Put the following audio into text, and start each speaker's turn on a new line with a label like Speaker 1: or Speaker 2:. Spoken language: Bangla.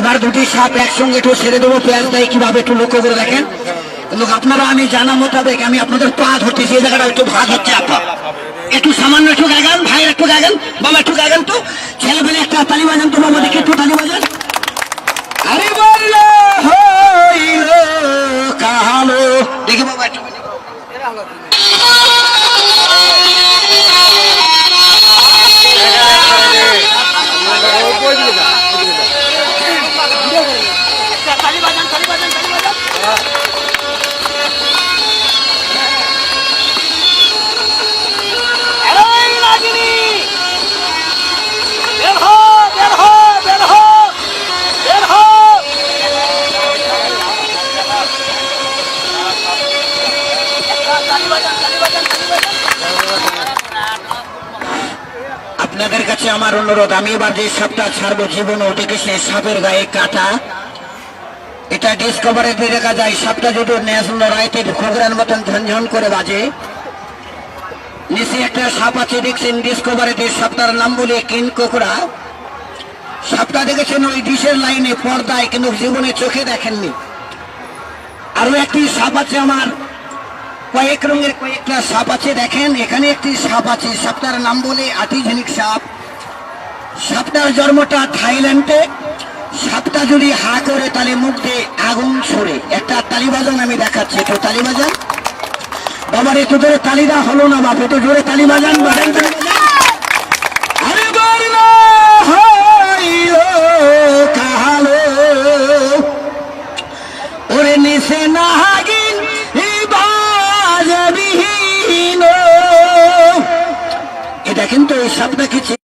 Speaker 1: এবার দুটি সাপ একসঙ্গে একটু ছেড়ে দেবো পেঁয়াজটাই কিভাবে একটু লক্ষ্য করে দেখেন। কিন্তু আপনারা আমি জানা মোতাবেক আমি আপনাদের পা ধরতেছি, এই জায়গাটা একটু ভাগ হচ্ছে আপনার একটু সামান্য একটু গাগান, ভাই একটু গাগান, বাবা একটু গাগান, তো ছেলে পেলে একটা তালি বাজান তো, বাবা দেখে একটু তালি বাজান। আরে বললো হইল কাহালো, দেখি বাবা একটু আপনাদের কাছে আমার অনুরোধ, আমি এবার যে সাপটা ছাড়বো জীবন ওটিকে সে সাপের গায়ে কাটা, এটা ডিসকভারিতে দেখা যায়। সাপটা যদি ন্যাশনাল রাইতে খোগরার মতন ঝনঝন করে বাজে, নিচে একটা সাপ আছে দেখছেন ডিসকভারিতে, সাপটার নাম বলে কিন কোকড়া। সাপটা দেখেছেন ওই ডিশের লাইনে পর্দায়, কিন্তু জীবনে চোখে দেখেননি। আরো একটি সাপ আছে আমার, কয়েক রঙের কয়েকটা সাপ আছে দেখেন, এখানে একটি সাপ আছে, সাপটার নাম বলে আর্টিজেনিক সাপ। সাপটার জন্মটা থাইল্যান্ডে। সাপটা যদি হা করে তাহলে মুখ দিয়ে আগুন ছড়ে। একটা তালি বাজান, আমি দেখাচ্ছি, একটু তালি বাজান বাবার, একটু জোরে তালিটা হলো না বাপ, একটু জোরে তালি বাজান বাজান। আরে বললো হইল কাহালো, ওরে নিচে নাগিন বাজবিহীন। এটা কিন্তু এই সাপটা কি